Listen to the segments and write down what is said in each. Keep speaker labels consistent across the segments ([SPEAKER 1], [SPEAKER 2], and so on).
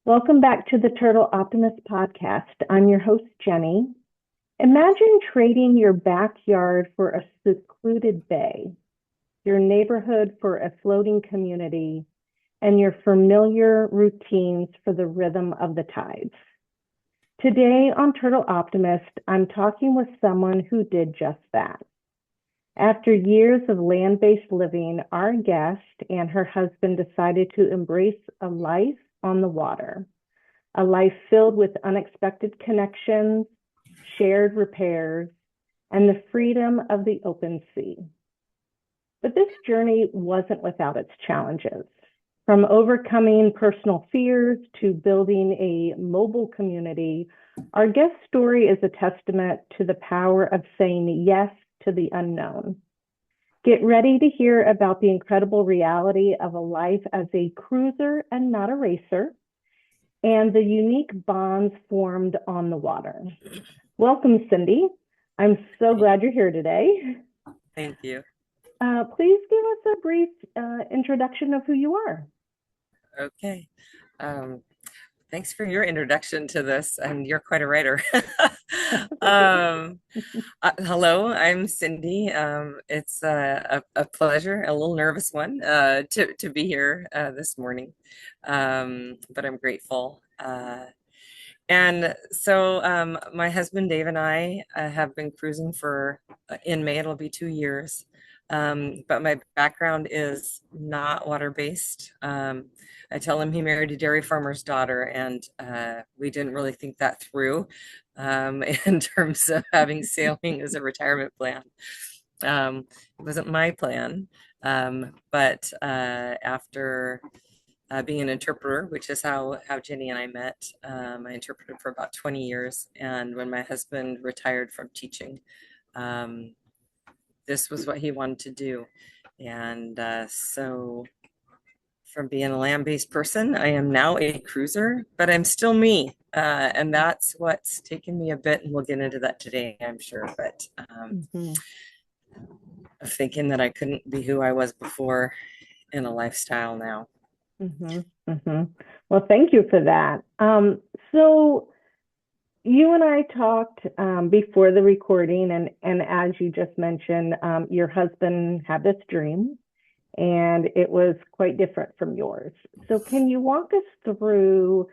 [SPEAKER 1] Welcome back to the Turtle Optimist podcast. I'm your host, Jenny. Imagine trading your backyard for a secluded bay, your neighborhood for a floating community, and your familiar routines for the rhythm of the tides. Today on Turtle Optimist, I'm talking with someone who did just that. After years of land-based living, our guest and her husband decided to embrace a life on the water, a life filled with unexpected connections, shared repairs, and the freedom of the open sea. But this journey wasn't without its challenges. From overcoming personal fears to building a mobile community, our guest story is a testament to the power of saying yes to the unknown. Get ready to hear about the incredible reality of a life as a cruiser and not a racer, and the unique bonds formed on the water. Welcome, Cindy. I'm so glad you're here today.
[SPEAKER 2] Thank you.
[SPEAKER 1] Please give us a brief introduction of who you are.
[SPEAKER 2] Okay. Thanks for your introduction to this, and you're quite a writer. Hello, I'm Cindy. It's a pleasure, a little nervous one, to be here this morning, but I'm grateful. And so my husband Dave and I have been cruising for, in May, it'll be 2 years. But my background is not water-based. I tell him he married a dairy farmer's daughter, and we didn't really think that through in terms of having sailing as a retirement plan. It wasn't my plan, but after being an interpreter, which is how Jenny and I met. I interpreted for about 20 years. And when my husband retired from teaching, this was what he wanted to do. And so from being a land-based person, I am now a cruiser, but I'm still me. And that's what's taken me a bit. And we'll get into that today, I'm sure. But of thinking that I couldn't be who I was before in a lifestyle now.
[SPEAKER 1] Well, thank you for that. So you and I talked before the recording, and as you just mentioned, your husband had this dream, and it was quite different from yours. So can you walk us through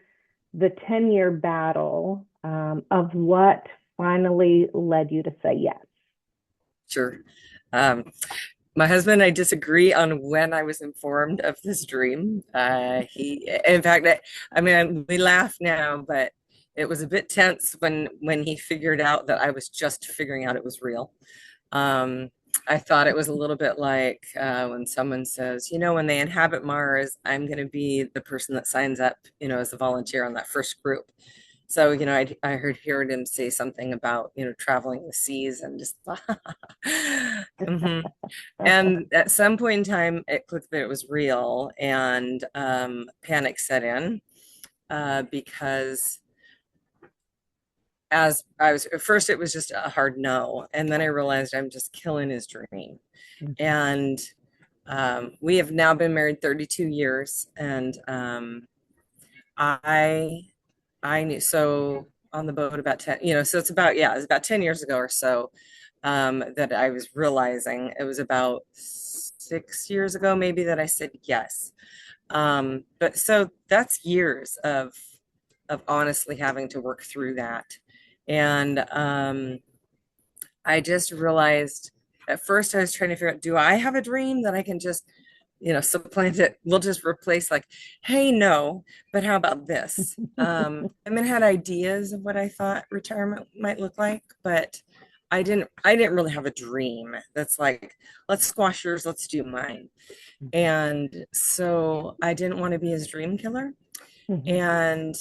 [SPEAKER 1] the 10-year battle of what finally led you to say yes?
[SPEAKER 2] Sure. My husband and I disagree on when I was informed of this dream. In fact, we laugh now, but it was a bit tense when he figured out that I was just figuring out it was real. I thought it was a little bit like when someone says, when they inhabit Mars, I'm going to be the person that signs up, as a volunteer on that first group. So, I heard him say something about, traveling the seas and just, And at some point in time, it clicked that it was real, and panic set in because as I was, at first it was just a hard no. And then I realized I'm just killing his dream. And we have now been married 32 years. And I knew, so on the boat about 10, so it's about 10 years ago or so that I was realizing. It was about 6 years ago, maybe, that I said yes. But so that's years of honestly having to work through that. And I just realized at first I was trying to figure out, do I have a dream that I can just supplant it? We'll just replace, like, hey, no, but how about this? I had ideas of what I thought retirement might look like, but I didn't really have a dream that's like, let's squash yours, let's do mine. And so I didn't want to be his dream killer. And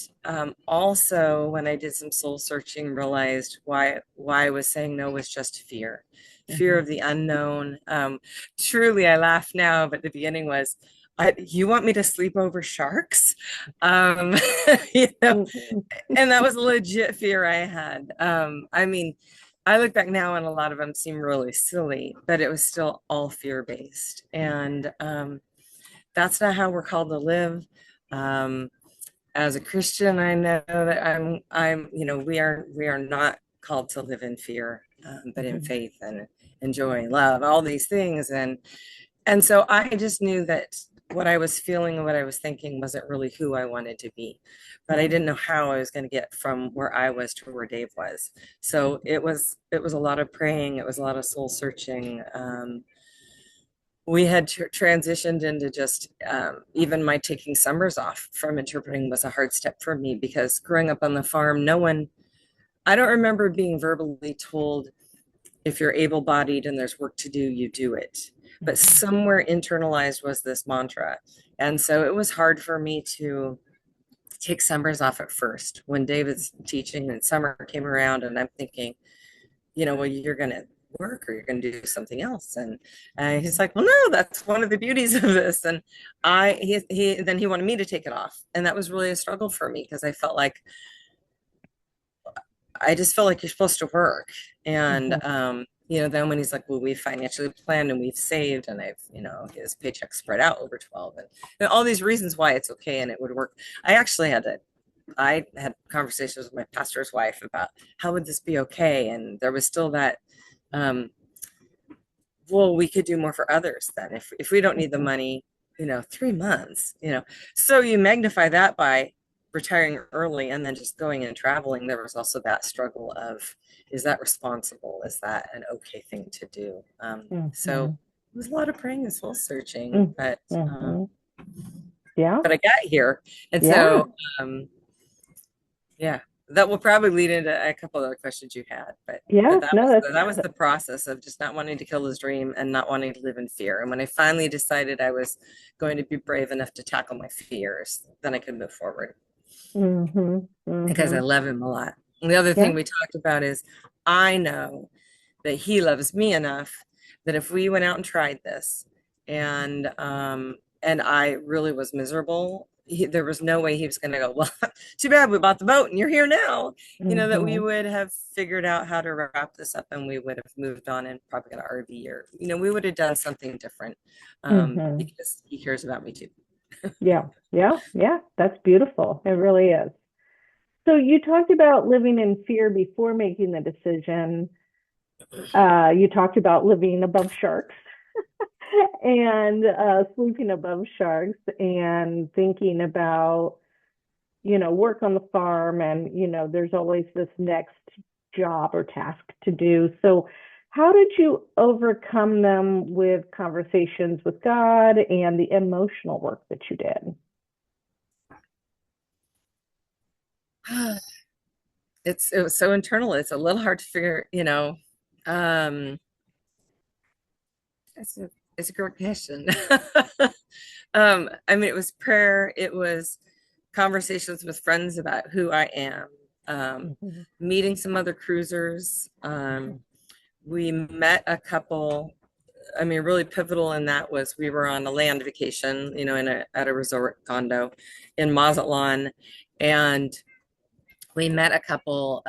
[SPEAKER 2] also, when I did some soul searching, realized why I was saying no was just fear of the unknown. Truly, I laugh now, but the beginning was, you want me to sleep over sharks? And that was a legit fear I had. I look back now and a lot of them seem really silly, but it was still all fear-based. And that's not how we're called to live. as a Christian, I know that we are not called to live in fear, but in
[SPEAKER 1] Mhm.
[SPEAKER 2] faith and joy and love, all these things. And so I just knew that what I was feeling and what I was thinking wasn't really who I wanted to be, but I
[SPEAKER 1] Mhm.
[SPEAKER 2] didn't know how I was going to get from where I was to where Dave was. So it was a lot of praying. It was a lot of soul searching. We had transitioned into just even my taking summers off from interpreting was a hard step for me because growing up on the farm, I don't remember being verbally told if you're able-bodied and there's work to do, you do it. But
[SPEAKER 1] Mhm.
[SPEAKER 2] somewhere internalized was this mantra. And so it was hard for me to take summers off at first when David's teaching and summer came around and I'm thinking, well, you're going to work or you're going to do something else. And he's like, well, no, that's one of the beauties of this. And then he wanted me to take it off. And that was really a struggle for me because I just felt like you're supposed to work. And,
[SPEAKER 1] Mhm.
[SPEAKER 2] then when he's like, well, we've financially planned and we've saved and I've, his paycheck spread out over 12 and all these reasons why it's okay and it would work. I had conversations with my pastor's wife about how would this be okay? And there was still that, um, well, we could do more for others then if we don't need the
[SPEAKER 1] Mhm.
[SPEAKER 2] money, 3 months. So you magnify that by retiring early and then just going and traveling. There was also that struggle of, is that responsible? Is that an okay thing to do? So
[SPEAKER 1] Mhm.
[SPEAKER 2] it was a lot of praying and soul searching,
[SPEAKER 1] Mhm. Mhm. Yeah.
[SPEAKER 2] but I got here. And
[SPEAKER 1] Yeah.
[SPEAKER 2] so, yeah, that will probably lead into a couple other questions you had, but
[SPEAKER 1] Yes.
[SPEAKER 2] that
[SPEAKER 1] No,
[SPEAKER 2] was
[SPEAKER 1] that's
[SPEAKER 2] that was the process of just not wanting to kill his dream and not wanting to live in fear. And when I finally decided I was going to be brave enough to tackle my fears, then I could move forward
[SPEAKER 1] mhm.
[SPEAKER 2] because I
[SPEAKER 1] Mhm.
[SPEAKER 2] love him a lot. And the other
[SPEAKER 1] Yeah.
[SPEAKER 2] thing we talked about is I know that he loves me enough that if we went out and tried this and I really was miserable, there was no way he was going to go, well, too bad we bought the boat and you're here now. That we
[SPEAKER 1] Mhm.
[SPEAKER 2] would have figured out how to wrap this up and we would have moved on and probably got an RV or, we would have done something different
[SPEAKER 1] Mhm.
[SPEAKER 2] because he cares about me too.
[SPEAKER 1] Yeah. Yeah. Yeah. That's beautiful. It really is. So you talked about living in fear before making the decision. You talked about living above sharks and sleeping above sharks and thinking about, work on the farm and, there's always this next job or task to do. So how did you overcome them with conversations with God and the emotional work that you did?
[SPEAKER 2] It was so internal. It's a little hard to figure. Um, it's a, it's a great question. I mean, it was prayer. It was conversations with friends about who I am.
[SPEAKER 1] Mhm.
[SPEAKER 2] Meeting some other cruisers. We met a couple. I mean, really pivotal in that was we were on a land vacation, at a resort condo in Mazatlan, and we met a couple.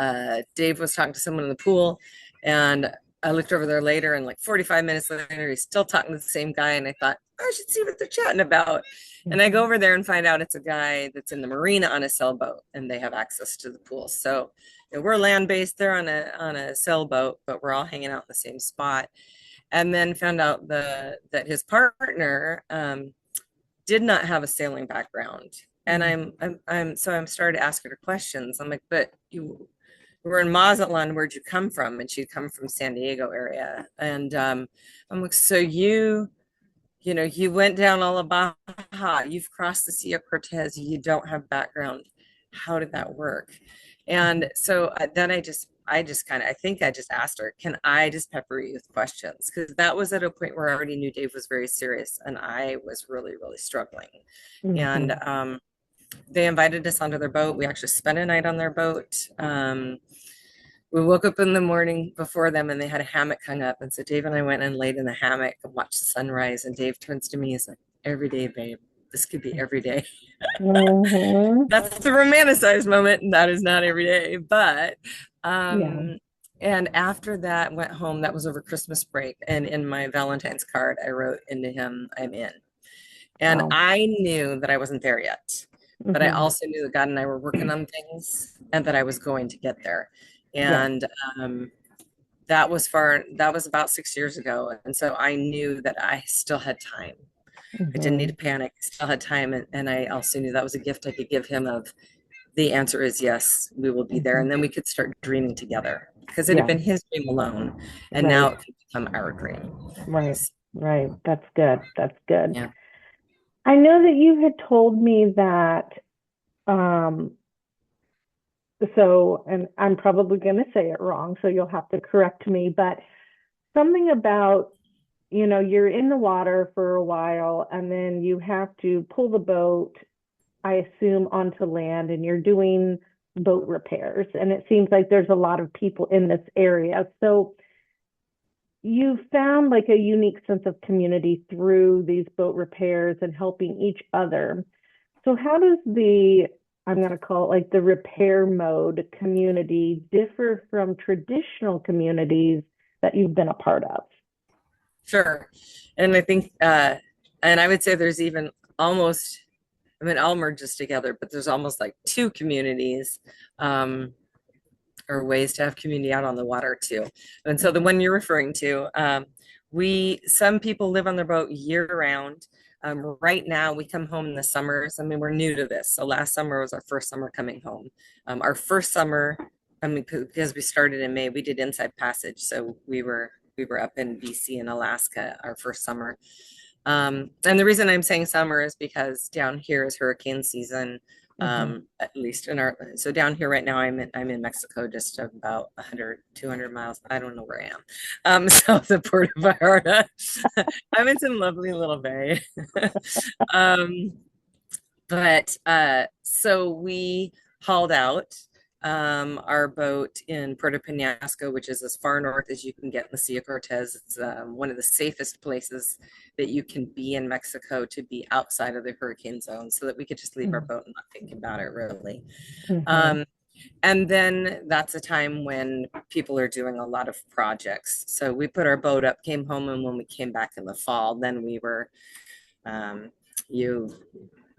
[SPEAKER 2] Dave was talking to someone in the pool, and I looked over there later, and like 45 minutes later, he's still talking to the same guy. And I thought, I should see what they're chatting about. And I go
[SPEAKER 1] Mhm.
[SPEAKER 2] over there and find out it's a guy that's in the marina on a sailboat, and they have access to the pool. So we're land based there on a sailboat, but we're all hanging out in the same spot. And then found out that his partner did not have a sailing background. And
[SPEAKER 1] Mhm.
[SPEAKER 2] I'm started asking her questions. I'm like, but you were in Mazatlan, where'd you come from? And she'd come from San Diego area. And I'm like, so you went down all of Baja, you've crossed the Sea of Cortez, you don't have background. How did that work? And
[SPEAKER 1] Mhm.
[SPEAKER 2] so then I think I just asked her, can I just pepper you with questions? Because that was at a point where I already knew Dave was very serious and I was really, really struggling. And
[SPEAKER 1] Mhm.
[SPEAKER 2] they invited us onto their boat. We actually spent a night on their boat. We woke up in the morning before them and they had a hammock hung up. And so Dave and I went and laid in the hammock and watched the sunrise. And Dave turns to me and is like, every day, babe, this could be every day.
[SPEAKER 1] Mhm.
[SPEAKER 2] That's the romanticized moment. And that is not every day. But,
[SPEAKER 1] Yeah.
[SPEAKER 2] and after that, went home. That was over Christmas break. And in my Valentine's card, I wrote into him, I'm in. And
[SPEAKER 1] Wow.
[SPEAKER 2] I knew that I wasn't there yet. but I
[SPEAKER 1] Mm-hmm.
[SPEAKER 2] also knew that God and I were working on things and that I was going to get there.
[SPEAKER 1] Yeah.
[SPEAKER 2] And that was about 6 years ago. And so I knew that I still had time. I didn't need
[SPEAKER 1] Mm-hmm.
[SPEAKER 2] to panic. I still had time. And I also knew that was a gift I could give him of the answer is yes, we will be there.
[SPEAKER 1] Mm-hmm.
[SPEAKER 2] And then we could start dreaming together because it had
[SPEAKER 1] Yeah.
[SPEAKER 2] been his dream alone. And now
[SPEAKER 1] Right.
[SPEAKER 2] it could become our dream.
[SPEAKER 1] Right. Right. That's good. That's good.
[SPEAKER 2] Yeah.
[SPEAKER 1] I know that you had told me that, um, and I'm probably going to say it wrong, so you'll have to correct me, but something about, you're in the water for a while and then you have to pull the boat, I assume, onto land and you're doing boat repairs. And it seems like there's a lot of people in this area. So you found like a unique sense of community through these boat repairs and helping each other. So how does I'm going to call it like the repair mode community differ from traditional communities that you've been a part of?
[SPEAKER 2] Sure. And I think, and I would say there's even almost, I mean, all merges together, but there's almost like two communities, or ways to have community out on the water too. And so the
[SPEAKER 1] Mm-hmm.
[SPEAKER 2] one you're referring to, some people live on their boat year round. Right now, we come home in the summers. I mean, we're new to this. So last summer was our first summer coming home. Our first summer, I mean, because we started in May, we did Inside Passage. So we were up in BC and Alaska our first summer. And the reason I'm saying summer is because down here is hurricane season,
[SPEAKER 1] Mm-hmm.
[SPEAKER 2] at least in our, so down here right now, I'm in Mexico, just about 100, 200 miles. I don't know where I am. South of Puerto Vallarta. I'm in some lovely little bay. um, so we hauled out our boat in Puerto Penasco, which is as far north as you can get in the Sea of Cortez. It's one of the safest places that you can be in Mexico, to be outside of the hurricane zone, so that we could just leave our boat and not think about it really.
[SPEAKER 1] Mm-hmm.
[SPEAKER 2] Um, and then that's a time when people are doing a lot of projects. So we put our boat up, came home, and when we came back in the fall, then we were um, you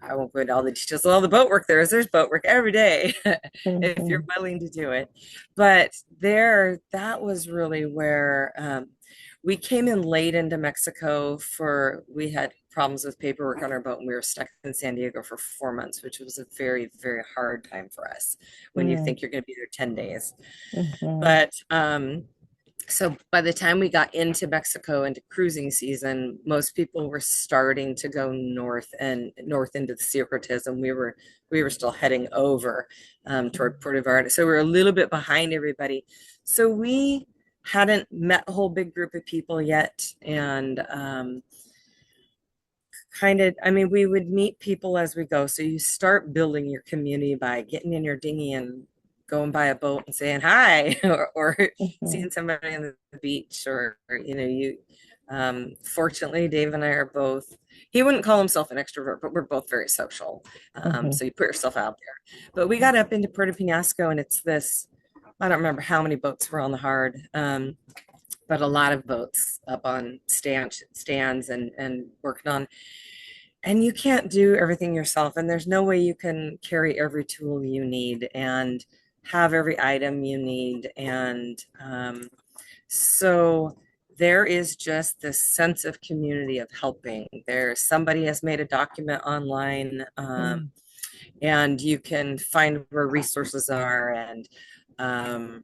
[SPEAKER 2] I won't go into all the details of all the boat work there's boat work every day if
[SPEAKER 1] Mm-hmm.
[SPEAKER 2] you're willing to do it. But that was really where we came in late into Mexico. We had problems with paperwork on our boat, and we were stuck in San Diego for 4 months, which was a very, very hard time for us when you think you're going to be there 10 days.
[SPEAKER 1] Mm-hmm.
[SPEAKER 2] But so by the time we got into Mexico, into cruising season, most people were starting to go north and north into the Sea Cortez, and we were still heading over toward Puerto Vallarta. So we were a little bit behind everybody. So we hadn't met a whole big group of people yet, and I mean, we would meet people as we go. So you start building your community by getting in your dinghy and going by a boat and saying hi, or
[SPEAKER 1] Mm-hmm.
[SPEAKER 2] seeing somebody on the beach, or fortunately, Dave and I are both, he wouldn't call himself an extrovert, but we're both very social.
[SPEAKER 1] Mm-hmm.
[SPEAKER 2] So you put yourself out there. But we got up into Puerto Penasco, and it's this, I don't remember how many boats were on the hard, but a lot of boats up on stands and working on, and you can't do everything yourself, and there's no way you can carry every tool you need and have every item you need. And so there is just this sense of community, of helping. Somebody has made a document online, and you can find where resources are. And um,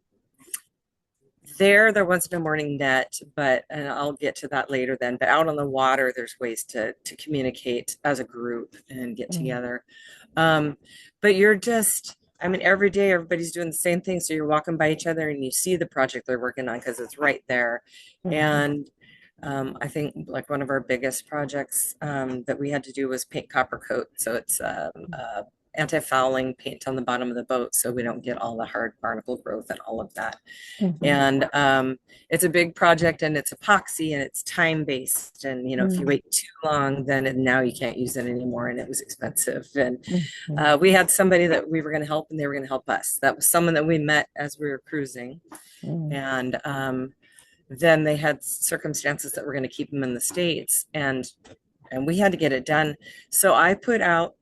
[SPEAKER 2] there was no morning net, and I'll get to that later then, but out on the water, there's ways to communicate as a group and get
[SPEAKER 1] Mm-hmm.
[SPEAKER 2] together. Um, but I mean, every day everybody's doing the same thing. So you're walking by each other and you see the project they're working on because it's right there.
[SPEAKER 1] Mm-hmm.
[SPEAKER 2] And I think like one of our biggest projects that we had to do was paint copper coat. So it's anti-fouling paint on the bottom of the boat so we don't get all the hard barnacle growth and all of that.
[SPEAKER 1] Mm-hmm.
[SPEAKER 2] And it's a big project, and it's epoxy, and it's time based. And if you
[SPEAKER 1] Mm-hmm.
[SPEAKER 2] wait too long, then now you can't use it anymore, and it was expensive. And
[SPEAKER 1] Mm-hmm.
[SPEAKER 2] we had somebody that we were going to help, and they were going to help us. That was someone that we met as we were cruising, and then they had circumstances that were going to keep them in the States, and we had to get it done. So I put out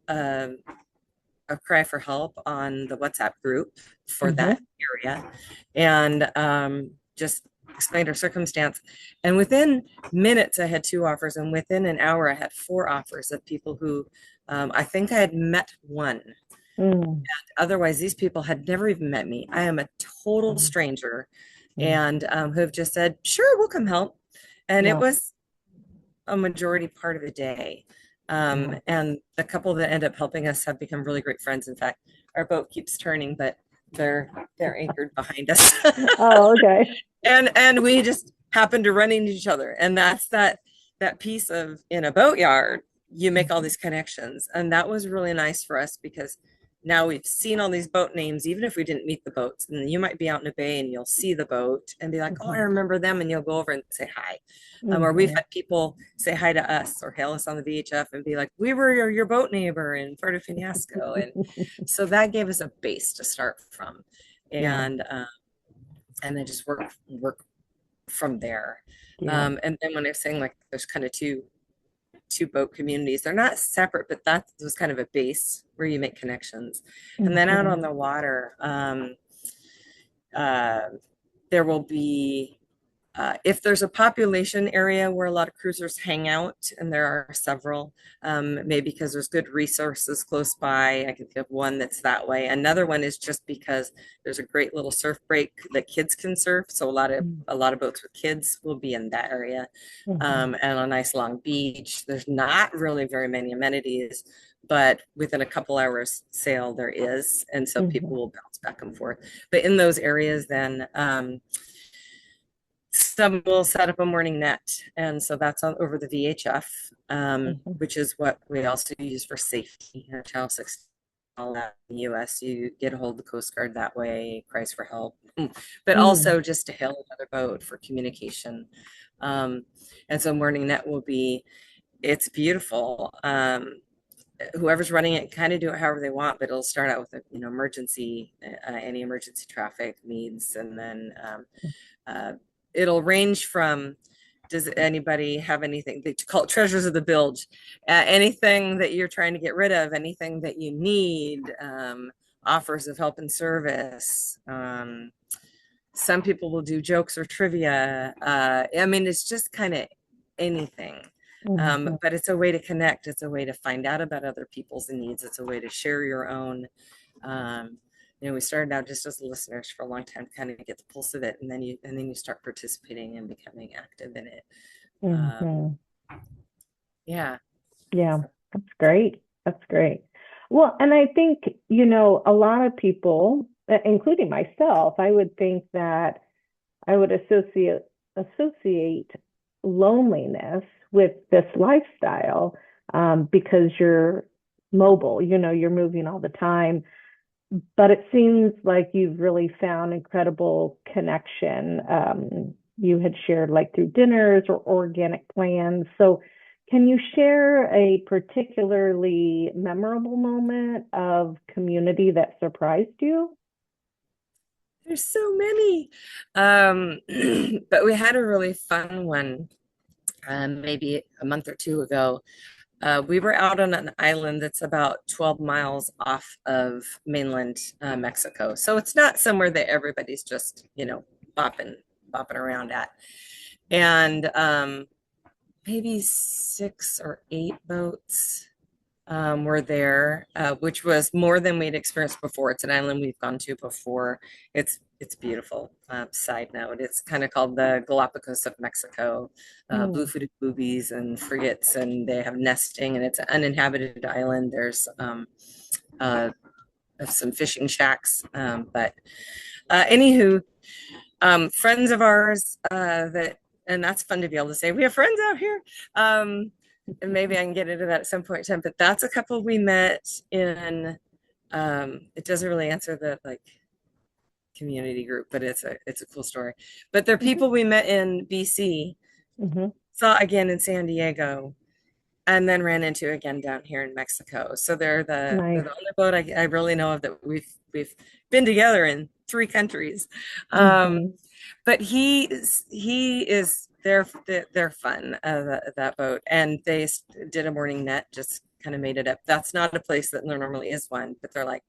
[SPEAKER 2] a cry for help on the WhatsApp group for
[SPEAKER 1] Mm-hmm.
[SPEAKER 2] that area, and just explained our circumstance. And within minutes, I had two offers, and within an hour, I had four offers of people who I think I had met one.
[SPEAKER 1] Mm-hmm.
[SPEAKER 2] Otherwise, these people had never even met me. I am a total stranger, and who have just said, "Sure, we'll come help." And it
[SPEAKER 1] Yeah.
[SPEAKER 2] was a majority part of the day.
[SPEAKER 1] Yeah.
[SPEAKER 2] And the couple that end up helping us have become really great friends. In fact, our boat keeps turning, but they're anchored behind us.
[SPEAKER 1] Oh, okay.
[SPEAKER 2] And we just happen to run into each other. And that's that piece of in a boatyard, you make all these connections. And that was really nice for us because now we've seen all these boat names, even if we didn't meet the boats. And you might be out in a bay and you'll see the boat and be like, oh, I
[SPEAKER 1] Mm-hmm.
[SPEAKER 2] remember them. And you'll go over and say hi. Or we've
[SPEAKER 1] Mm-hmm.
[SPEAKER 2] had people say hi to us or hail us on the VHF and be like, we were your boat neighbor in Puerto Penasco. And so that gave us a base to start from.
[SPEAKER 1] Yeah.
[SPEAKER 2] And then just work from there.
[SPEAKER 1] Yeah.
[SPEAKER 2] And then when I was saying like there's kind of two boat communities, they're not separate, but that was kind of a base where you make connections. And then out
[SPEAKER 1] Mm-hmm.
[SPEAKER 2] on the water, uh, there will be if there's a population area where a lot of cruisers hang out, and there are several, maybe because there's good resources close by. I can think of one that's that way. Another one is just because there's a great little surf break that kids can surf. So a lot of boats with kids will be in that area,
[SPEAKER 1] Mm-hmm.
[SPEAKER 2] and a nice long beach. There's not really very many amenities, but within a couple hours sail there is, and so
[SPEAKER 1] Mm-hmm.
[SPEAKER 2] people will bounce back and forth. But in those areas, then. Some will set up a morning net, and so that's on over the VHF,
[SPEAKER 1] Mm-hmm.
[SPEAKER 2] which is what we also use for safety. Channel 6, all that in the U.S., you get a hold of the Coast Guard that way, cries for help, but
[SPEAKER 1] Mm.
[SPEAKER 2] also just to hail another boat for communication. Um, and so morning net will be, it's beautiful. Whoever's running it kind of do it however they want, but it'll start out with a emergency, any emergency traffic needs, and then uh, it'll range from, does anybody have anything they call it treasures of the bilge, anything that you're trying to get rid of, anything that you need, offers of help and service. Some people will do jokes or trivia. I mean, it's just kind of anything.
[SPEAKER 1] Mm-hmm.
[SPEAKER 2] But it's a way to connect. It's a way to find out about other people's needs. It's a way to share your own. Um, we started out just as listeners for a long time to kind of get the pulse of it, and then you start participating and becoming active in it. Um,
[SPEAKER 1] Mm-hmm.
[SPEAKER 2] yeah.
[SPEAKER 1] Yeah, that's great. That's great. Well, and I think, a lot of people, including myself, I would think that I would associate loneliness with this lifestyle, because you're mobile, you're moving all the time. But it seems like you've really found incredible connection. You had shared like through dinners or organic plans. So, can you share a particularly memorable moment of community that surprised you?
[SPEAKER 2] There's so many. Um, but we had a really fun one, maybe a month or two ago. We were out on an island that's about 12 miles off of mainland Mexico. So it's not somewhere that everybody's just, bopping around at. And maybe 6 or 8 boats were there, which was more than we'd experienced before. It's an island we've gone to before. It's beautiful. Side note, it's kind of called the Galapagos of Mexico.
[SPEAKER 1] Mm,
[SPEAKER 2] Blue-footed boobies and frigates, and they have nesting, and it's an uninhabited island. There's uh, some fishing shacks, but anywho, friends of ours and that's fun to be able to say we have friends out here. And maybe I can get into that at some point in time, but that's a couple we met in. It doesn't really answer the like community group, but it's a cool story. But they're
[SPEAKER 1] mhm,
[SPEAKER 2] people we met in BC,
[SPEAKER 1] mhm.
[SPEAKER 2] saw again in San Diego, and then ran into again down here in Mexico. So they're the
[SPEAKER 1] Nice.
[SPEAKER 2] only boat I really know of that we've been together in 3 countries. Um,
[SPEAKER 1] Mhm.
[SPEAKER 2] but he is they're fun, that boat, and they did a morning net, just kind of made it up. That's not a place that there normally is one, but they're like,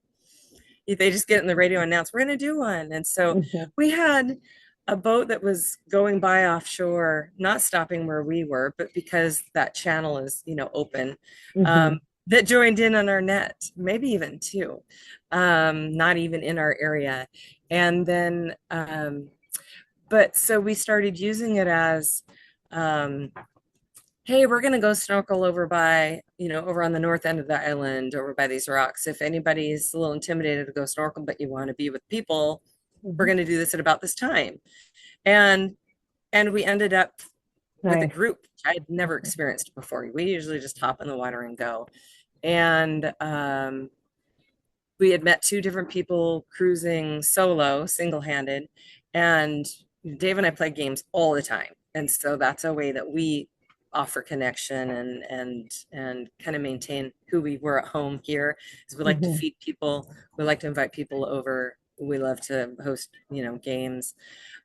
[SPEAKER 2] they just get in the radio and announce, we're going to do one. And so
[SPEAKER 1] Mhm.
[SPEAKER 2] we had a boat that was going by offshore, not stopping where we were, but because that channel is, open,
[SPEAKER 1] Mhm.
[SPEAKER 2] that joined in on our net, maybe even two, not even in our area. And then, but so we started using it as, um, hey, we're going to go snorkel over by, over on the north end of the island, over by these rocks. If anybody's a little intimidated to go snorkel, but you want to be with people, we're
[SPEAKER 1] Mhm.
[SPEAKER 2] going to do this at about this time. And we ended up with a
[SPEAKER 1] Nice.
[SPEAKER 2] group I had never
[SPEAKER 1] Mhm.
[SPEAKER 2] experienced before. We usually just hop in the water and go. And we had met two different people cruising solo, single-handed, and Dave and I play games all the time. And so that's a way that we offer connection and kind of maintain who we were at home here. Is we like to
[SPEAKER 1] Mhm.
[SPEAKER 2] feed people, we like to invite people over. We love to host, games.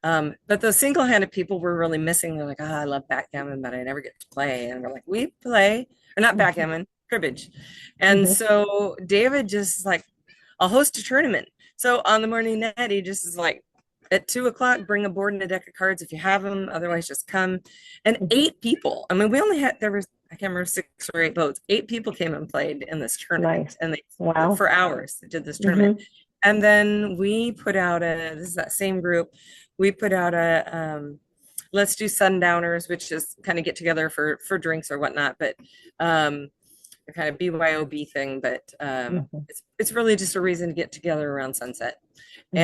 [SPEAKER 2] But the single-handed people were really missing. They're like, oh, I love backgammon, but I never get to play. And we're like, we play, or not
[SPEAKER 1] Mhm.
[SPEAKER 2] backgammon, cribbage. And
[SPEAKER 1] Mhm.
[SPEAKER 2] so David just like, I'll host a tournament. So on the morning net, he just is like, at 2 o'clock, bring a board and a deck of cards if you have them. Otherwise, just come. And
[SPEAKER 1] Mhm.
[SPEAKER 2] 8 people. I mean, we only had, there was, I can't remember, 6 or 8 boats. 8 people came and played in this
[SPEAKER 1] Nice.
[SPEAKER 2] tournament, and they
[SPEAKER 1] Wow.
[SPEAKER 2] for hours they did this tournament.
[SPEAKER 1] Mhm.
[SPEAKER 2] And then we put out this is that same group. We put out let's do sundowners, which is kind of get together for drinks or whatnot, but a kind of BYOB thing, but
[SPEAKER 1] Mhm.
[SPEAKER 2] it's really just a reason to get together around sunset.
[SPEAKER 1] Mhm.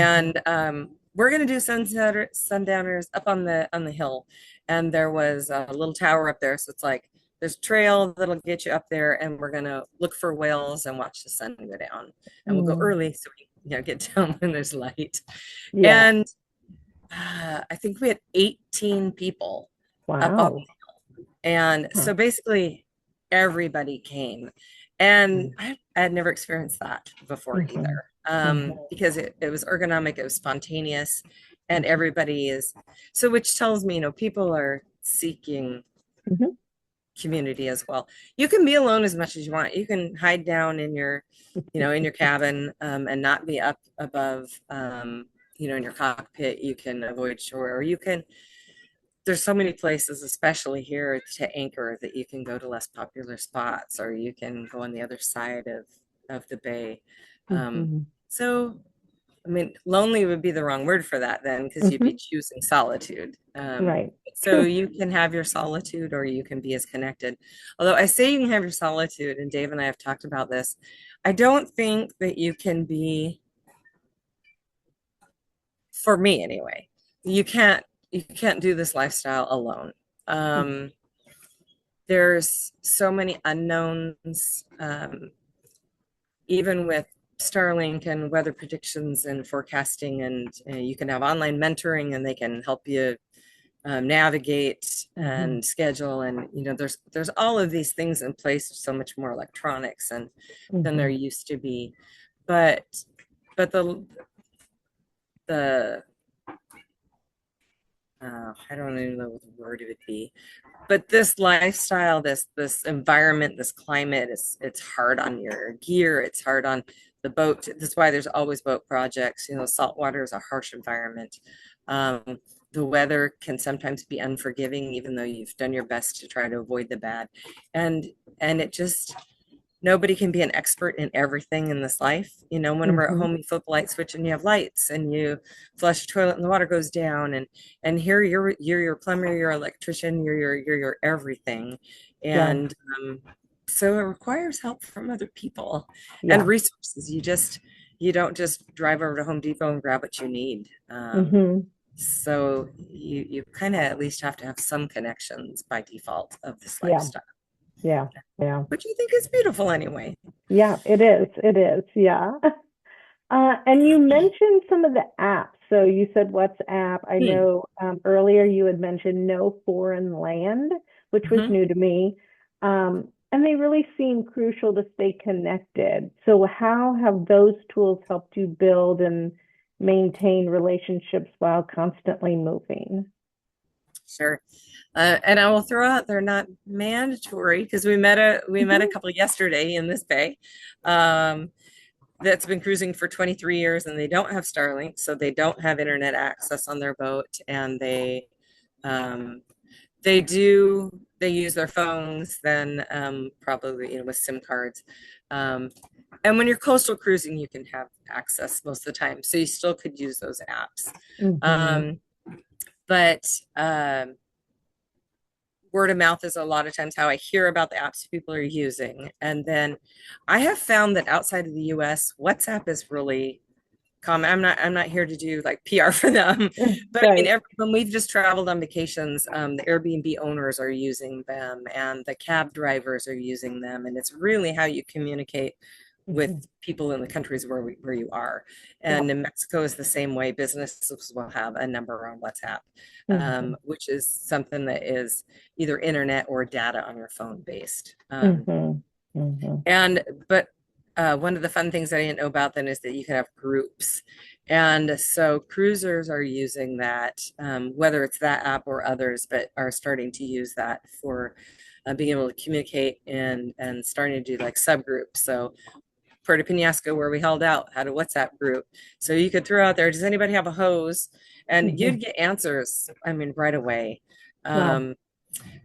[SPEAKER 2] And we're gonna do sundowners up on the hill, and there was a little tower up there, so it's like there's a trail that'll get you up there, and we're gonna look for whales and watch the sun go down. And we'll go
[SPEAKER 1] Mm.
[SPEAKER 2] early so we get down when there's light.
[SPEAKER 1] Yeah.
[SPEAKER 2] And I think we had 18 people up on,
[SPEAKER 1] Wow.
[SPEAKER 2] and
[SPEAKER 1] Huh.
[SPEAKER 2] so basically everybody came. And
[SPEAKER 1] Mm.
[SPEAKER 2] I had never experienced that before
[SPEAKER 1] Mhm.
[SPEAKER 2] either,
[SPEAKER 1] Mhm.
[SPEAKER 2] because it was ergonomic, it was spontaneous, and
[SPEAKER 1] Mhm.
[SPEAKER 2] everybody is, so which tells me, people are seeking
[SPEAKER 1] Mhm.
[SPEAKER 2] community as well. You can be alone as much as you want. You can hide down in your cabin, and not be up above, in your cockpit. You can avoid shore, or you can, there's so many places, especially here, to anchor, that you can go to less popular spots, or you can go on the other side of the bay.
[SPEAKER 1] Mhm.
[SPEAKER 2] So, I mean, lonely would be the wrong word for that then, because you'd be
[SPEAKER 1] Mhm.
[SPEAKER 2] choosing solitude.
[SPEAKER 1] Right.
[SPEAKER 2] So
[SPEAKER 1] True.
[SPEAKER 2] you can have your solitude, or you can be as connected. Although I say you can have your solitude, and Dave and I have talked about this, I don't think that you can be, for me anyway, you can't do this lifestyle alone.
[SPEAKER 1] Mhm.
[SPEAKER 2] Um, there's so many unknowns, even with Starlink and weather predictions and forecasting, and you can have online mentoring, and they can help you navigate
[SPEAKER 1] Mhm.
[SPEAKER 2] and schedule, and there's all of these things in place, so much more electronics and than there
[SPEAKER 1] Mhm.
[SPEAKER 2] used to be. But the I don't even know what the word it would be, but this lifestyle, this environment, this climate, it's hard on your gear, it's hard on the boat. That's why there's always boat projects. Saltwater is a harsh environment. The weather can sometimes be unforgiving, even though you've done your best to try to avoid the bad. and and it just, nobody can be an expert in everything in this life. When we're at
[SPEAKER 1] Mhm.
[SPEAKER 2] home, you flip a light switch and you have lights, and you flush your toilet and the water goes down. And here you're your plumber, you're your electrician, you're your everything.
[SPEAKER 1] Yeah.
[SPEAKER 2] And so it requires help from other people and
[SPEAKER 1] Yeah.
[SPEAKER 2] resources. You don't just drive over to Home Depot and grab what you need.
[SPEAKER 1] Mhm.
[SPEAKER 2] So you kind of at least have to have some connections by default of this
[SPEAKER 1] Yeah.
[SPEAKER 2] lifestyle,
[SPEAKER 1] Yeah. Yeah.
[SPEAKER 2] which I think is beautiful anyway.
[SPEAKER 1] Yeah. It is. It is. Yeah. And you mentioned some of the apps. So you said WhatsApp. I
[SPEAKER 2] Hmm.
[SPEAKER 1] know earlier you had mentioned No Foreign Land, which was
[SPEAKER 2] Mhm.
[SPEAKER 1] new to me. And they really seem crucial to stay connected. So how have those tools helped you build and maintain relationships while constantly moving?
[SPEAKER 2] Sure. And I will throw out they're not mandatory because we met a
[SPEAKER 1] Mhm.
[SPEAKER 2] couple yesterday in this bay um, that's been cruising for 23 years and they don't have Starlink, so they don't have internet access on their boat, and um, they use their phones then probably with SIM cards. Um, and when you're coastal cruising, you can have access most of the time, so you still could use those apps.
[SPEAKER 1] Mhm.
[SPEAKER 2] Um, but word of mouth is a lot of times how I hear about the apps people are using. And then I have found that outside of the US, WhatsApp is really common. I'm not here to do like PR for them, but I mean,
[SPEAKER 1] Right.
[SPEAKER 2] when we've just traveled on vacations, the Airbnb owners are using them, and the cab drivers are using them, and it's really how you communicate
[SPEAKER 1] Mhm.
[SPEAKER 2] with people in the countries where you are.
[SPEAKER 1] Yeah.
[SPEAKER 2] And in Mexico is the same way. Businesses will have a number on WhatsApp,
[SPEAKER 1] Mhm.
[SPEAKER 2] which is something that is either internet or data on your phone based.
[SPEAKER 1] Mhm. Mhm.
[SPEAKER 2] And but one of the fun things I didn't know about then is that you can have groups. And so cruisers are using that, whether it's that app or others, but are starting to use that for being able to communicate and starting to do like subgroups. So Puerto Penasco, where we held out, had a WhatsApp group. So you could throw out there, does anybody have a hose? And
[SPEAKER 1] Mhm.
[SPEAKER 2] you'd get answers, I mean, right away.
[SPEAKER 1] Wow.
[SPEAKER 2] Um,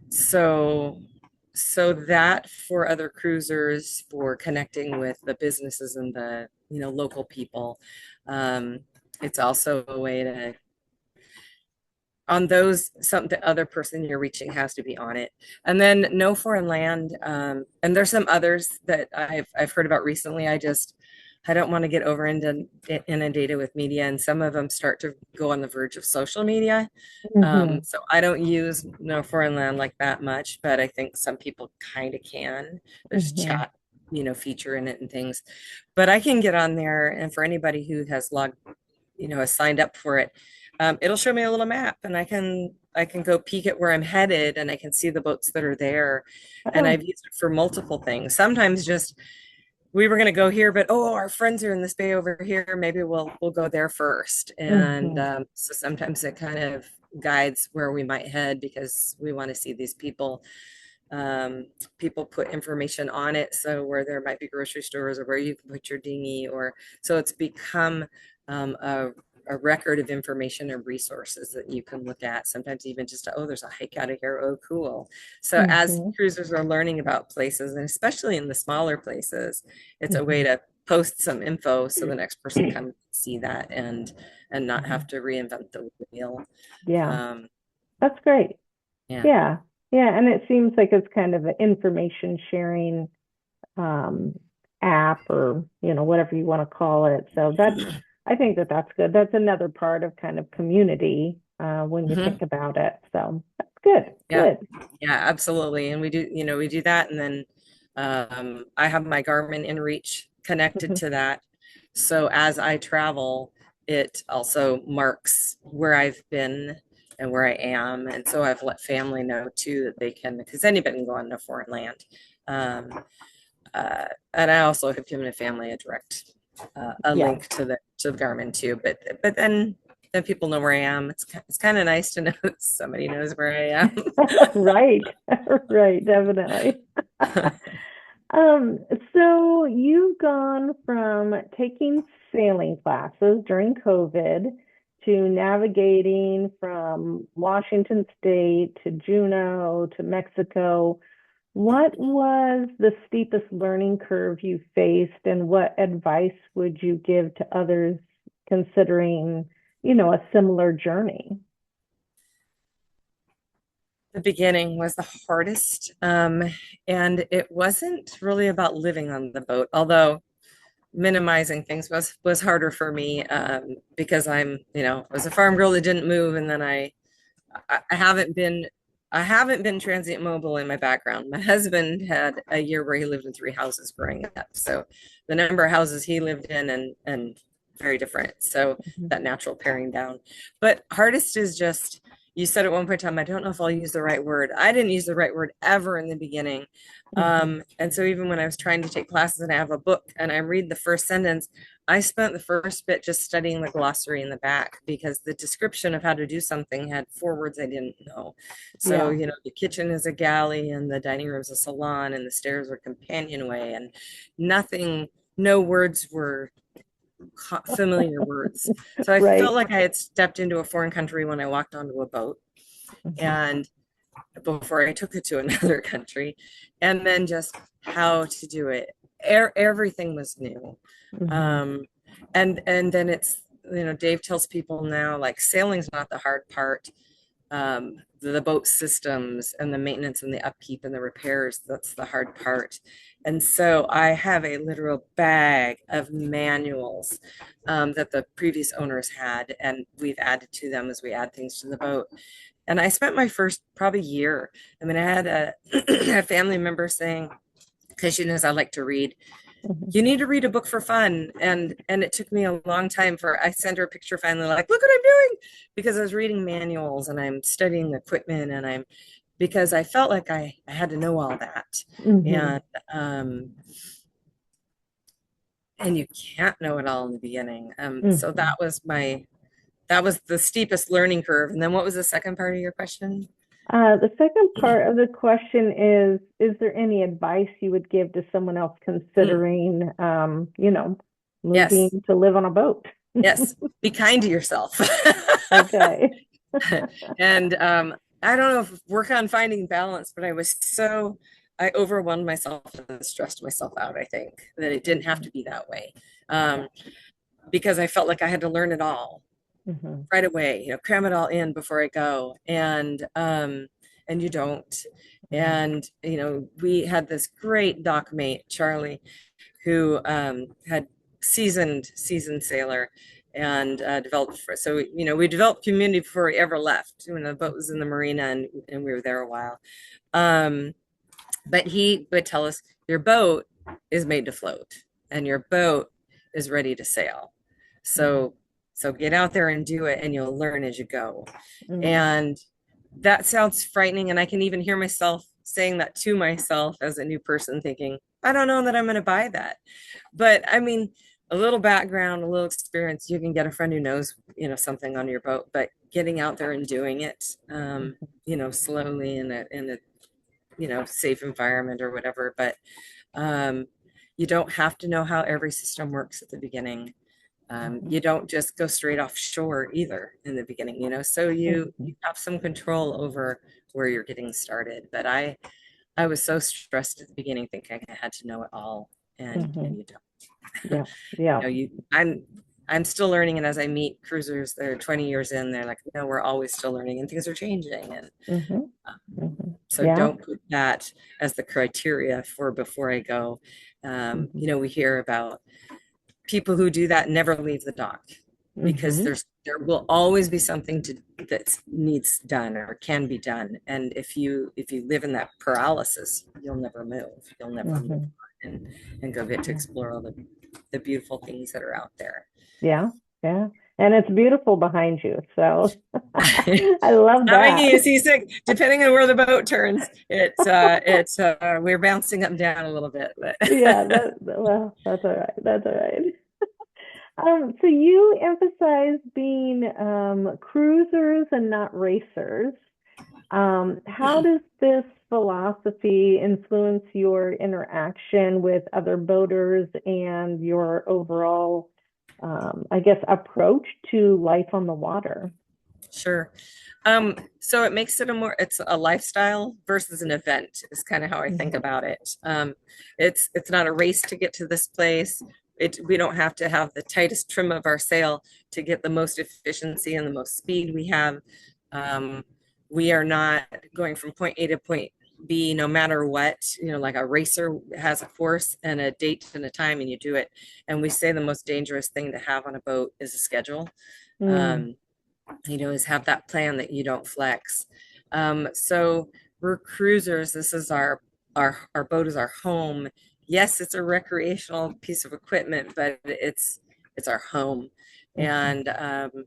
[SPEAKER 2] so so that for other cruisers for connecting with the businesses and the local people. Um, it's also a way to on those some the other person you're reaching has to be on it. And then no foreign land, and there's some others that I've heard about recently. I don't want to get over into inundated with media, and some of them start to go on the verge of social media.
[SPEAKER 1] Mhm.
[SPEAKER 2] So I don't use no foreign land like that much, but I think some people kind of can. There's
[SPEAKER 1] Mhm.
[SPEAKER 2] chat, feature in it and things. But I can get on there, and for anybody who has logged, has signed up for it, it'll show me a little map, and I can go peek at where I'm headed, and I can see the boats that are there. And
[SPEAKER 1] Oh.
[SPEAKER 2] I've used it for multiple things. Sometimes just we were going to go here, but oh, our friends are in this bay over here. Maybe we'll go there first. And
[SPEAKER 1] Mhm.
[SPEAKER 2] so sometimes it kind of guides where we might head because we want to see these people. People put information on it, so where there might be grocery stores or where you can put your dinghy, or so it's become um, a a record of information and resources that you can look at. Sometimes even just, oh, there's a hike out of here. Oh, cool. So as
[SPEAKER 1] Mhm.
[SPEAKER 2] cruisers are learning about places, and especially in the smaller places, it's a way
[SPEAKER 1] Mhm.
[SPEAKER 2] to post some info so the next person can see that and not have
[SPEAKER 1] Mhm.
[SPEAKER 2] to reinvent the wheel.
[SPEAKER 1] Yeah.
[SPEAKER 2] Um,
[SPEAKER 1] That's great.
[SPEAKER 2] yeah.
[SPEAKER 1] Yeah. Yeah, and it seems like it's kind of an information sharing um, app or whatever you want to call it. So that's I think that that's good. That's another part of kind of community when you
[SPEAKER 2] Mhm.
[SPEAKER 1] think about it. So that's good.
[SPEAKER 2] Yeah,
[SPEAKER 1] Good.
[SPEAKER 2] yeah, absolutely. And we do that. And then I have my Garmin InReach connected
[SPEAKER 1] Mhm.
[SPEAKER 2] to that. So as I travel, it also marks where I've been and where I am. And so I've let family know too that they can, because anybody can go on a foreign land. Um, and I also have given a family a
[SPEAKER 1] Yeah.
[SPEAKER 2] link to the Garmin too. But then people know where I am. It's kind of nice to know that somebody knows where I
[SPEAKER 1] Right. Right. Definitely.
[SPEAKER 2] am.
[SPEAKER 1] Um, so you've gone from taking sailing classes during COVID to navigating from Washington State to Juneau to Mexico. What was the steepest learning curve you faced, and what advice would you give to others considering, a similar journey?
[SPEAKER 2] The beginning was the hardest, and it wasn't really about living on the boat, although minimizing things was harder for me because I was a farm girl that didn't move, and then I haven't been transient mobile in my background. My husband had a year where he lived in three houses growing up. So the number of houses he lived in and very different. So
[SPEAKER 1] Mhm.
[SPEAKER 2] that natural paring down. But hardest is just you said at one point in time, I don't know if I'll use the right word. I didn't use the right word ever in the beginning.
[SPEAKER 1] Mhm.
[SPEAKER 2] And so even when I was trying to take classes and I have a book and I read the first sentence, I spent the first bit just studying the glossary in the back because the description of how to do something had 4 words I didn't know. So,
[SPEAKER 1] Yeah.
[SPEAKER 2] the kitchen is a galley and the dining room is a salon and the stairs are companionway and nothing, no words were familiar words. So I felt
[SPEAKER 1] Right.
[SPEAKER 2] like I had stepped into a foreign country when I walked onto a boat
[SPEAKER 1] Mhm.
[SPEAKER 2] and before I took it to another country, and then just how to do it. Everything was new.
[SPEAKER 1] Mhm.
[SPEAKER 2] Um, and then it's, Dave tells people now like sailing's not the hard part. The boat systems and the maintenance and the upkeep and the repairs, that's the hard part. And so I have a literal bag of manuals that the previous owners had, and we've added to them as we add things to the boat. And I spent my first probably year. I mean, I had a family member saying, because she knows I like to read,
[SPEAKER 1] Mhm.
[SPEAKER 2] you need to read a book for fun. And it took me a long time for I sent her a picture finally, like, look what I'm doing, because I was reading manuals and I'm studying equipment and I'm because I felt like I had to know all that.
[SPEAKER 1] Mhm.
[SPEAKER 2] And um and you can't know it all in the beginning. So
[SPEAKER 1] Mhm.
[SPEAKER 2] that was the steepest learning curve. And then what was the second part of your question?
[SPEAKER 1] The second part of the question is there any advice you would give to someone else
[SPEAKER 2] Mm,
[SPEAKER 1] considering, moving
[SPEAKER 2] yes.
[SPEAKER 1] to live on a boat?
[SPEAKER 2] Yes, be kind to yourself.
[SPEAKER 1] Okay.
[SPEAKER 2] And I don't know if work on finding balance, but I overwhelmed myself and stressed myself out, I think, that it didn't have
[SPEAKER 1] Mhm.
[SPEAKER 2] to be that way.
[SPEAKER 1] Yeah.
[SPEAKER 2] Um, because I felt like I had to learn it all
[SPEAKER 1] Mhm.
[SPEAKER 2] right away, cram it all in before I go. And you don't.
[SPEAKER 1] Mhm.
[SPEAKER 2] And, we had this great dock mate, Charlie, who had seasoned sailor and developed so we developed community before we ever left when the boat was in the marina and we were there a while. But he would tell us your boat is made to float and your boat is ready to sail,
[SPEAKER 1] Mhm.
[SPEAKER 2] so get out there and do it and you'll learn as you go.
[SPEAKER 1] Mhm.
[SPEAKER 2] And that sounds frightening. And I can even hear myself saying that to myself as a new person, thinking, I don't know that I'm going to buy that. But I mean, a little background, a little experience, you can get a friend who knows, something on your boat, but getting out there and doing it, slowly in a, safe environment or whatever. But um, you don't have to know how every system works at the beginning.
[SPEAKER 1] Mhm.
[SPEAKER 2] You don't just go straight offshore either in the beginning, so you
[SPEAKER 1] Mhm.
[SPEAKER 2] have some control over where you're getting started. But I was so stressed at the beginning thinking I had to know it all, and
[SPEAKER 1] Mhm.
[SPEAKER 2] you don't.
[SPEAKER 1] Yeah. Yeah.
[SPEAKER 2] I'm still learning, and as I meet cruisers, they're 20 years in, they're like, no, we're always still learning and things are changing. And
[SPEAKER 1] Mhm.
[SPEAKER 2] um,
[SPEAKER 1] Mhm.
[SPEAKER 2] so
[SPEAKER 1] Yeah.
[SPEAKER 2] don't put that as the criteria for before I go.
[SPEAKER 1] Mhm.
[SPEAKER 2] We hear about people who do that never leave the dock because
[SPEAKER 1] Mhm.
[SPEAKER 2] there will always be something that needs done or can be done. And if you live in that paralysis, you'll never move. You'll never move
[SPEAKER 1] Mhm.
[SPEAKER 2] on and go get to
[SPEAKER 1] Yeah.
[SPEAKER 2] explore all the beautiful things that are out there.
[SPEAKER 1] Yeah. Yeah. And it's beautiful behind you. So
[SPEAKER 2] It's
[SPEAKER 1] I love
[SPEAKER 2] not making
[SPEAKER 1] that.
[SPEAKER 2] you seasick. Depending on where the boat turns, we're bouncing up and down a little bit, but
[SPEAKER 1] Yeah, well, that's all right. That's all right. So you emphasize being cruisers and not racers. How does this philosophy influence your interaction with other boaters and your overall, I guess, approach to life on the water?
[SPEAKER 2] sure. So it makes it it's a lifestyle versus an event is kind of how I think
[SPEAKER 1] Mhm.
[SPEAKER 2] about it. It's not a race to get to this place. We don't have to have the tightest trim of our sail to get the most efficiency and the most speed we have. Um, we are not going from point A to point B no matter what, like a racer has a course and a date and a time and you do it. And we say the most dangerous thing to have on a boat is a schedule.
[SPEAKER 1] Mm,
[SPEAKER 2] Um, is have that plan that you don't flex. So we're cruisers. This is our boat is our home. Yes, it's a recreational piece of equipment, but it's our home.
[SPEAKER 1] mhm,
[SPEAKER 2] And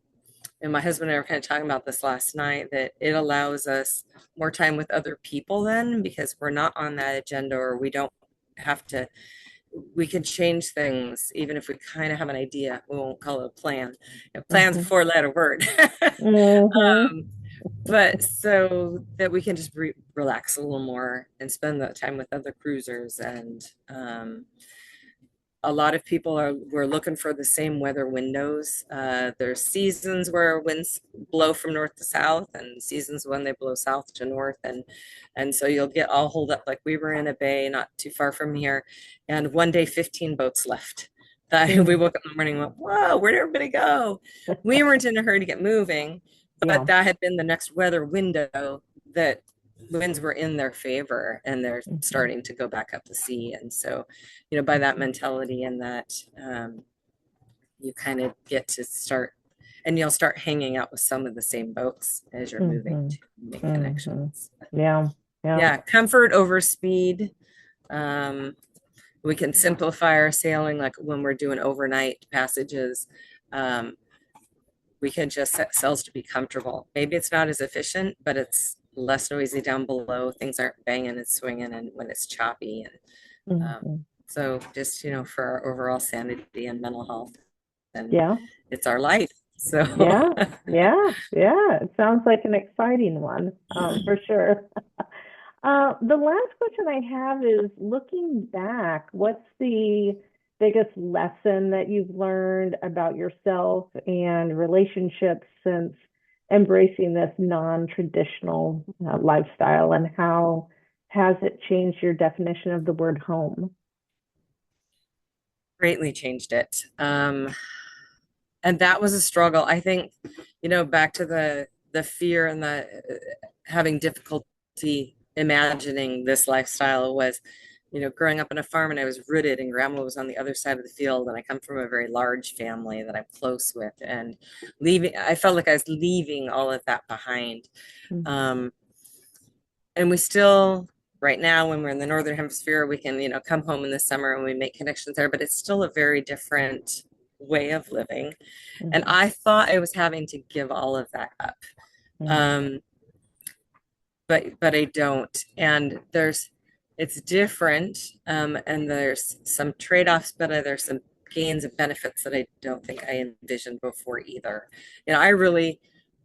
[SPEAKER 2] and my husband and I were kind of talking about this last night, that it allows us more time with other people then, because we're not on that agenda, or we don't have to, we can change things even if we kind of have an idea. We won't call it a plan. A plan's a
[SPEAKER 1] Mhm.
[SPEAKER 2] four-letter word.
[SPEAKER 1] Mhm.
[SPEAKER 2] um, but so that we can just relax a little more and spend that time with other cruisers. And a lot of people are, we're looking for the same weather windows. There's seasons where winds blow from north to south, and seasons when they blow south to north, and so you'll get all holed up. Like we were in a bay not too far from here, and one day 15 boats left. We
[SPEAKER 1] Mm.
[SPEAKER 2] woke up in the morning and went, whoa, where'd everybody go? We weren't in a hurry to get moving, but
[SPEAKER 1] Yeah.
[SPEAKER 2] that had been the next weather window, that winds were in their favor, and they're
[SPEAKER 1] Mhm.
[SPEAKER 2] starting to go back up the sea. And so, by that mentality, and that, you kind of get to start, and you'll start hanging out with some of the same boats as you're moving
[SPEAKER 1] Mhm.
[SPEAKER 2] to make
[SPEAKER 1] Mhm.
[SPEAKER 2] connections.
[SPEAKER 1] Yeah. Yeah.
[SPEAKER 2] Yeah, comfort over speed. Um, we can simplify our sailing, like when we're doing overnight passages. Um, we can just set sails to be comfortable. Maybe it's not as efficient, but it's less noisy down below. Things aren't banging and swinging, and when it's choppy. And
[SPEAKER 1] Mhm.
[SPEAKER 2] so just, for our overall sanity and mental health, and
[SPEAKER 1] Yeah.
[SPEAKER 2] it's our life. So
[SPEAKER 1] Yeah. Yeah. Yeah. It sounds like an exciting one, for sure. The last question I have is looking back, what's the biggest lesson that you've learned about yourself and relationships since embracing this non-traditional lifestyle, and how has it changed your definition of the word home?
[SPEAKER 2] greatly changed it. And that was a struggle. I think, back to the fear and the having difficulty imagining this lifestyle was, growing up on a farm, and I was rooted, and grandma was on the other side of the field, and I come from a very large family that I'm close with, and I felt like I was leaving all of that behind.
[SPEAKER 1] Mhm.
[SPEAKER 2] Um, and we still, right now, when we're in the northern hemisphere, we can, come home in the summer and we make connections there, but it's still a very different way of living. And
[SPEAKER 1] Mhm.
[SPEAKER 2] I thought I was having to give all of that up.
[SPEAKER 1] Mhm.
[SPEAKER 2] Um, but I don't. And it's different. And there's some trade-offs, but there's some gains and benefits that I don't think I envisioned before either.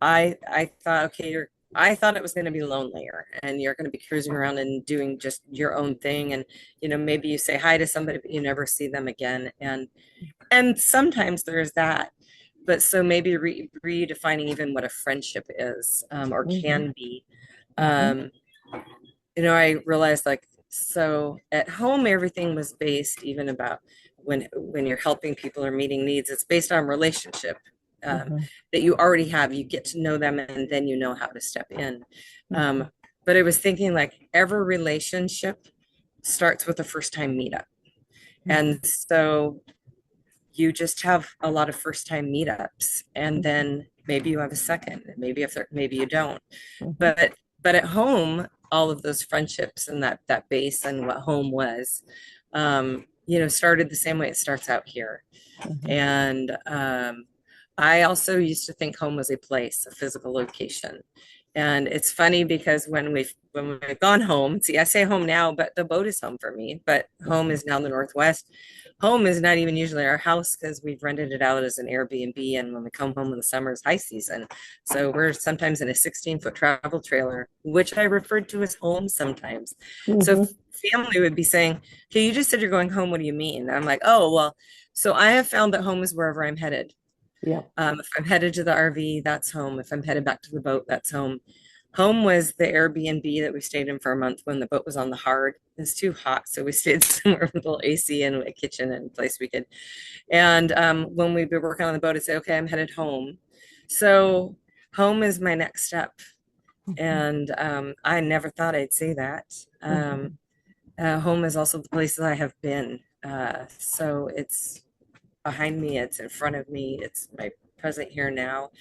[SPEAKER 2] I thought, okay, I thought it was going to be lonelier, and you're going to be cruising around and doing just your own thing. And, maybe you say hi to somebody, but you never see them again. And sometimes there's that. But so maybe redefining even what a friendship is, or
[SPEAKER 1] Mhm.
[SPEAKER 2] can be.
[SPEAKER 1] Mhm.
[SPEAKER 2] Um, I realized, like, so at home, everything was based, even about when you're helping people or meeting needs, it's based on relationship, um,
[SPEAKER 1] Mhm.
[SPEAKER 2] that you already have. You get to know them, and then you know how to step in.
[SPEAKER 1] Mhm.
[SPEAKER 2] Um, but I was thinking, like, every relationship starts with a first time meetup.
[SPEAKER 1] Mhm.
[SPEAKER 2] And so you just have a lot of first time meetups, and
[SPEAKER 1] Mhm.
[SPEAKER 2] then maybe you have a second, maybe if there, maybe you don't.
[SPEAKER 1] Mhm.
[SPEAKER 2] But at home, all of those friendships and that base and what home was, started the same way it starts out here.
[SPEAKER 1] Mhm.
[SPEAKER 2] And I also used to think home was a place, a physical location. And it's funny because when we've gone home, see, I say home now, but the boat is home for me. But home
[SPEAKER 1] Mhm.
[SPEAKER 2] is now in the Northwest. Home is not even usually our house, because we've rented it out as an Airbnb. And when we come home in the summer, it's high season. So we're sometimes in a 16-foot travel trailer, which I referred to as home sometimes. So
[SPEAKER 1] Mhm.
[SPEAKER 2] family would be saying, okay, you just said you're going home. What do you mean? And I'm like, oh, well, so I have found that home is wherever I'm headed.
[SPEAKER 1] Yeah.
[SPEAKER 2] If I'm headed to the RV, that's home. If I'm headed back to the boat, that's home. Home was the Airbnb that we stayed in for a month when the boat was on the hard. It was too hot, so we stayed somewhere with a little AC and a kitchen and a place we could. And when we'd be working on the boat, I'd say, okay, I'm headed home. So home is my next step.
[SPEAKER 1] Mhm.
[SPEAKER 2] And I never thought I'd say that.
[SPEAKER 1] Mhm.
[SPEAKER 2] Home is also the places I have been. So it's behind me, it's in front of me, it's my present here now.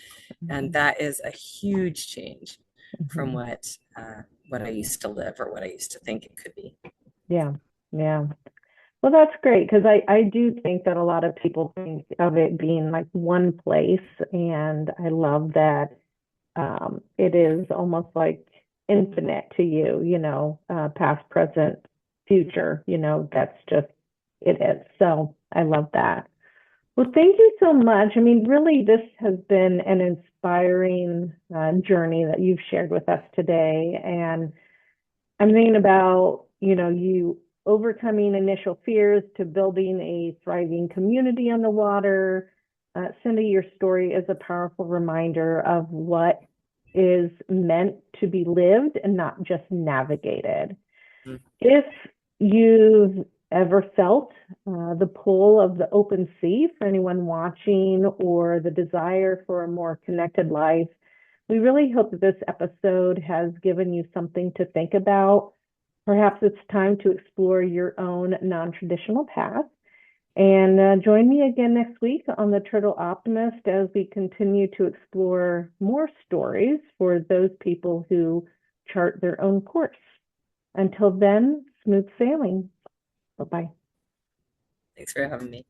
[SPEAKER 2] And
[SPEAKER 1] Mhm.
[SPEAKER 2] that is a huge change from
[SPEAKER 1] Mhm.
[SPEAKER 2] what I used to live, or what I used to think it could be.
[SPEAKER 1] Yeah. Yeah. Well, that's great because I do think that a lot of people think of it being like one place, and I love that it is almost like infinite to you, past, present, future, that's just it is. So I love that. Well, thank you so much. I mean, really, this has been an inspiring journey that you've shared with us today. And I'm thinking about, you overcoming initial fears to building a thriving community on the water. Cindy, your story is a powerful reminder of what is meant to be lived and not just navigated.
[SPEAKER 2] Mm.
[SPEAKER 1] If you've ever felt the pull of the open sea for anyone watching or the desire for a more connected life, we really hope that this episode has given you something to think about. Perhaps it's time to explore your own non-traditional path. And join me again next week on the Turtle Optimist as we continue to explore more stories for those people who chart their own course. Until then, smooth sailing. Bye-bye.
[SPEAKER 2] Thanks for having me.